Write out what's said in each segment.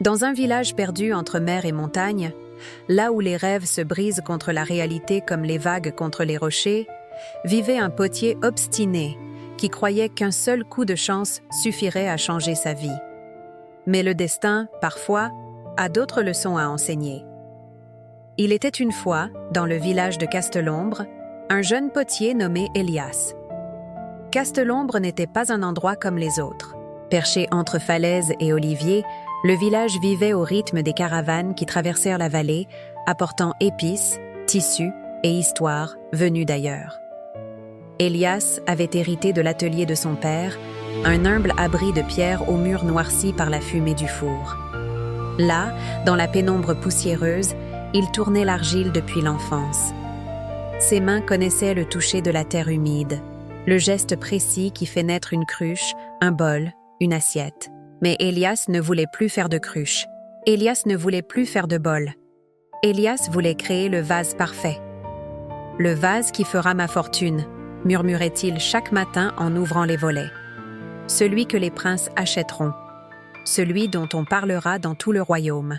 Dans un village perdu entre mer et montagne, là où les rêves se brisent contre la réalité comme les vagues contre les rochers, vivait un potier obstiné qui croyait qu'un seul coup de chance suffirait à changer sa vie. Mais le destin, parfois, a d'autres leçons à enseigner. Il était une fois, dans le village de Castelombre, un jeune potier nommé Elias. Castelombre n'était pas un endroit comme les autres. Perché entre falaises et oliviers, le village vivait au rythme des caravanes qui traversèrent la vallée, apportant épices, tissus et histoires venues d'ailleurs. Elias avait hérité de l'atelier de son père, un humble abri de pierre aux murs noircis par la fumée du four. Là, dans la pénombre poussiéreuse, il tournait l'argile depuis l'enfance. Ses mains connaissaient le toucher de la terre humide, le geste précis qui fait naître une cruche, un bol, une assiette. Mais Elias ne voulait plus faire de cruche. Elias ne voulait plus faire de bol. Elias voulait créer le vase parfait. « Le vase qui fera ma fortune », murmurait-il chaque matin en ouvrant les volets. « Celui que les princes achèteront. Celui dont on parlera dans tout le royaume. »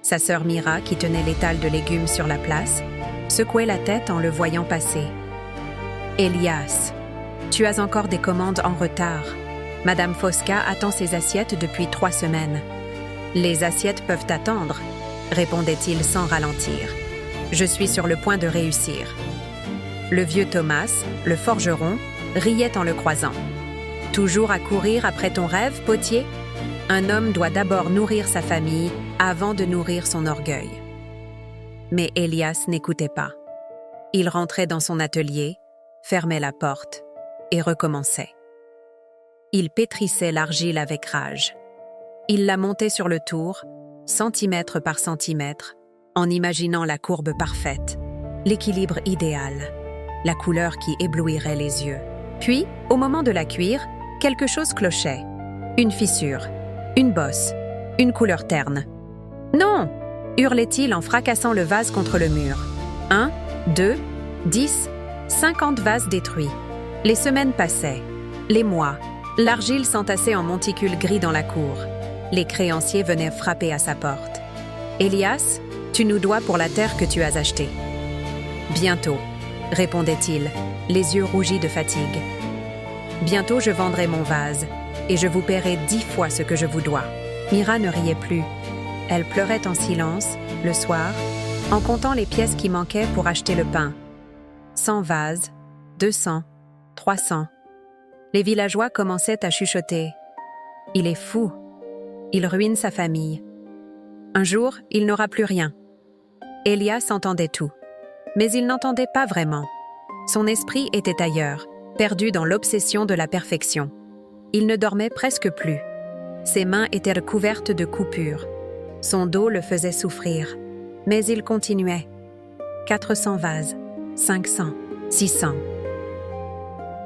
Sa sœur Mira, qui tenait l'étal de légumes sur la place, secouait la tête en le voyant passer. « Elias, tu as encore des commandes en retard. Madame Fosca attend ses assiettes depuis 3 semaines. »« Les assiettes peuvent attendre, » répondait-il sans ralentir. « Je suis sur le point de réussir. » Le vieux Thomas, le forgeron, riait en le croisant. « Toujours à courir après ton rêve, potier ? Un homme doit d'abord nourrir sa famille avant de nourrir son orgueil. » Mais Elias n'écoutait pas. Il rentrait dans son atelier, fermait la porte et recommençait. Il pétrissait l'argile avec rage. Il la montait sur le tour, centimètre par centimètre, en imaginant la courbe parfaite, l'équilibre idéal, la couleur qui éblouirait les yeux. Puis, au moment de la cuire, quelque chose clochait. Une fissure, une bosse, une couleur terne. « Non !» hurlait-il en fracassant le vase contre le mur. 1, 2, 10, 50 vases détruits. Les semaines passaient, les mois. L'argile s'entassait en monticules gris dans la cour. Les créanciers venaient frapper à sa porte. « Elias, tu nous dois pour la terre que tu as achetée. »« Bientôt, » répondait-il, les yeux rougis de fatigue. « Bientôt je vendrai mon vase, et je vous paierai 10 fois ce que je vous dois. » Mira ne riait plus. Elle pleurait en silence, le soir, en comptant les pièces qui manquaient pour acheter le pain. 100 vases, 200, 300. Les villageois commençaient à chuchoter. « Il est fou. Il ruine sa famille. Un jour, il n'aura plus rien. » Elias entendait tout. Mais il n'entendait pas vraiment. Son esprit était ailleurs, perdu dans l'obsession de la perfection. Il ne dormait presque plus. Ses mains étaient recouvertes de coupures. Son dos le faisait souffrir. Mais il continuait. 400 vases, 500, 600.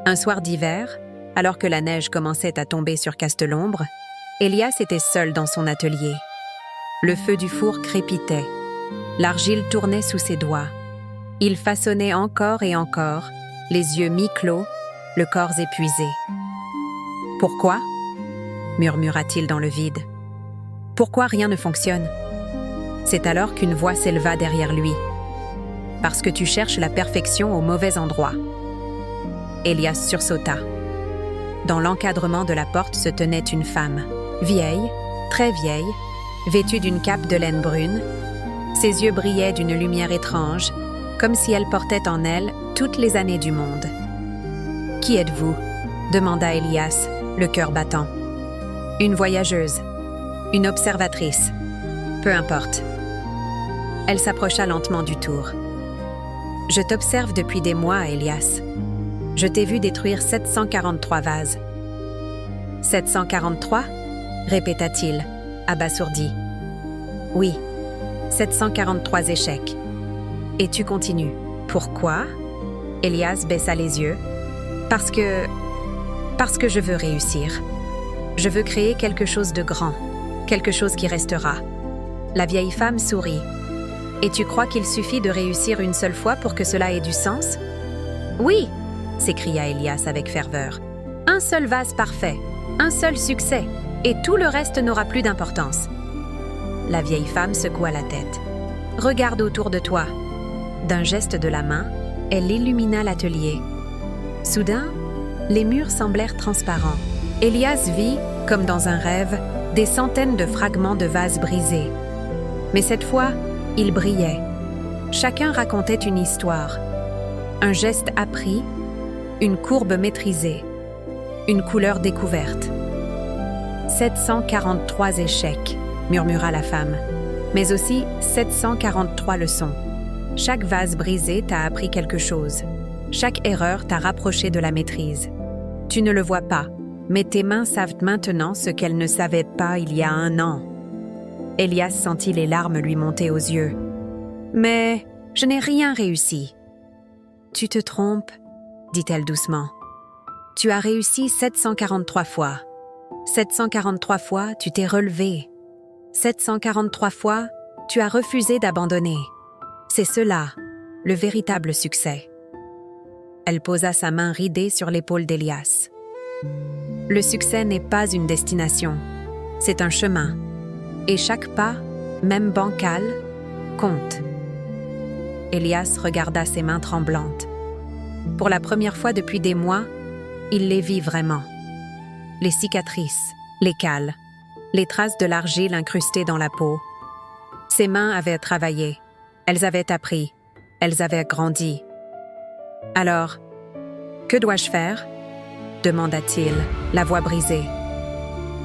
Un soir d'hiver, alors que la neige commençait à tomber sur Castelombre, Elias était seul dans son atelier. Le feu du four crépitait. L'argile tournait sous ses doigts. Il façonnait encore et encore, les yeux mi-clos, le corps épuisé. « Pourquoi ?» murmura-t-il dans le vide. « Pourquoi rien ne fonctionne ?» C'est alors qu'une voix s'éleva derrière lui. « Parce que tu cherches la perfection au mauvais endroit. » Elias sursauta. Dans l'encadrement de la porte se tenait une femme, vieille, très vieille, vêtue d'une cape de laine brune. Ses yeux brillaient d'une lumière étrange, comme si elle portait en elle toutes les années du monde. « Qui êtes-vous » demanda Elias, le cœur battant. « Une voyageuse, une observatrice, peu importe. » Elle s'approcha lentement du tour. « Je t'observe depuis des mois, Elias. Je t'ai vu détruire 743 vases. »« 743 » répéta-t-il, abasourdi. « Oui, 743 échecs. » « Et tu continues. Pourquoi ?» Elias baissa les yeux. « Parce que je veux réussir. Je veux créer quelque chose de grand, quelque chose qui restera. » La vieille femme sourit. « Et tu crois qu'il suffit de réussir une seule fois pour que cela ait du sens ?»« Oui !» s'écria Elias avec ferveur. « Un seul vase parfait, un seul succès, et tout le reste n'aura plus d'importance. La vieille femme secoua la tête. « Regarde autour de toi. » D'un geste de la main, elle illumina l'atelier. Soudain, les murs semblèrent transparents. Elias vit, comme dans un rêve, des centaines de fragments de vases brisés. Mais cette fois, ils brillaient. Chacun racontait une histoire. Un geste appris, une courbe maîtrisée, une couleur découverte. 743 échecs, murmura la femme, mais aussi 743 leçons. Chaque vase brisé t'a appris quelque chose. Chaque erreur t'a rapproché de la maîtrise. Tu ne le vois pas, mais tes mains savent maintenant ce qu'elles ne savaient pas il y a 1 an. Elias sentit les larmes lui monter aux yeux. « Mais je n'ai rien réussi. »« Tu te trompes, » dit-elle doucement. « Tu as réussi 743 fois. 743 fois, tu t'es relevé. 743 fois, tu as refusé d'abandonner. C'est cela, le véritable succès. » Elle posa sa main ridée sur l'épaule d'Elias. « Le succès n'est pas une destination, c'est un chemin. Et chaque pas, même bancal, compte. » Elias regarda ses mains tremblantes. Pour la première fois depuis des mois, il les vit vraiment. Les cicatrices, les cales, les traces de l'argile incrustées dans la peau. Ses mains avaient travaillé, elles avaient appris, elles avaient grandi. « Alors, que dois-je faire ?» demanda-t-il, la voix brisée.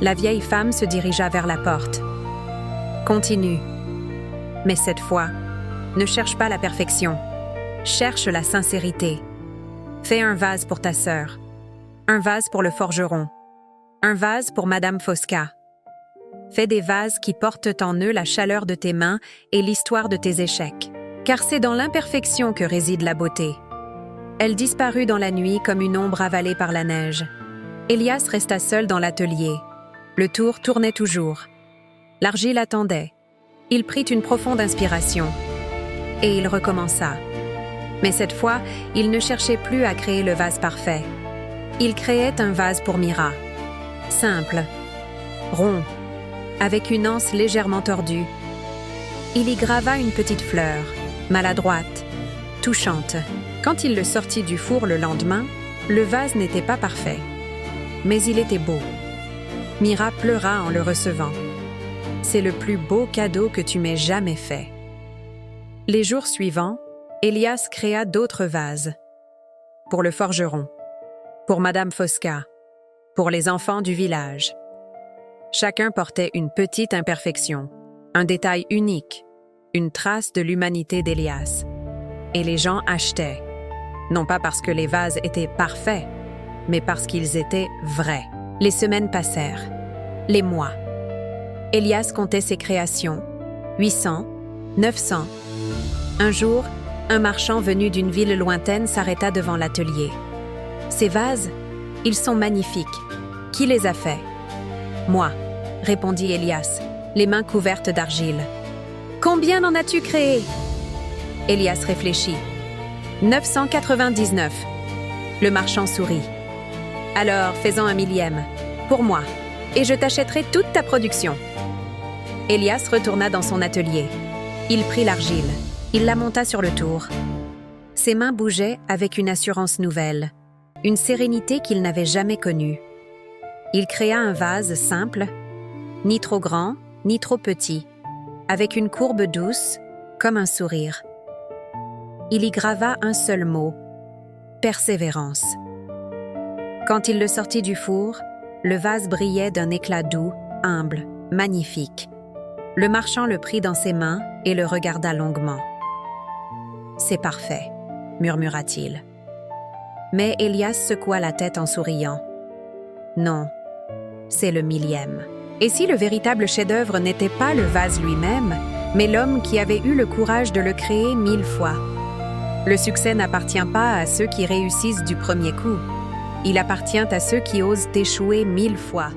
La vieille femme se dirigea vers la porte. « Continue. Mais cette fois, ne cherche pas la perfection. Cherche la sincérité. Fais un vase pour ta sœur, un vase pour le forgeron, un vase pour Madame Fosca. Fais des vases qui portent en eux la chaleur de tes mains et l'histoire de tes échecs, car c'est dans l'imperfection que réside la beauté. » Elle disparut dans la nuit comme une ombre avalée par la neige. Elias resta seul dans l'atelier. Le tour tournait toujours. L'argile attendait. Il prit une profonde inspiration. Et il recommença. Mais cette fois, il ne cherchait plus à créer le vase parfait. Il créait un vase pour Mira. Simple, rond, avec une anse légèrement tordue. Il y grava une petite fleur, maladroite, touchante. Quand il le sortit du four le lendemain, le vase n'était pas parfait. Mais il était beau. Mira pleura en le recevant. « C'est le plus beau cadeau que tu m'aies jamais fait. » Les jours suivants, Elias créa d'autres vases. Pour le forgeron, pour Madame Fosca, pour les enfants du village. Chacun portait une petite imperfection, un détail unique, une trace de l'humanité d'Elias. Et les gens achetaient, non pas parce que les vases étaient parfaits, mais parce qu'ils étaient vrais. Les semaines passèrent, les mois. Elias comptait ses créations, 800, 900. Un jour, un marchand venu d'une ville lointaine s'arrêta devant l'atelier. « Ces vases, ils sont magnifiques. Qui les a faits ?»« Moi, » répondit Elias, les mains couvertes d'argile. « Combien en as-tu créé ?» Elias réfléchit. « 999. » Le marchand sourit. « Alors, fais-en 1 millième, pour moi, et je t'achèterai toute ta production. » Elias retourna dans son atelier. Il prit l'argile. Il la monta sur le tour. Ses mains bougeaient avec une assurance nouvelle, une sérénité qu'il n'avait jamais connue. Il créa un vase simple, ni trop grand, ni trop petit, avec une courbe douce, comme un sourire. Il y grava un seul mot, persévérance. Quand il le sortit du four, le vase brillait d'un éclat doux, humble, magnifique. Le marchand le prit dans ses mains et le regarda longuement. « C'est parfait, » murmura-t-il. Mais Elias secoua la tête en souriant. « Non, c'est le 1000e. » Et si le véritable chef-d'œuvre n'était pas le vase lui-même, mais l'homme qui avait eu le courage de le créer 1000 fois? Le succès n'appartient pas à ceux qui réussissent du premier coup. Il appartient à ceux qui osent échouer 1000 fois.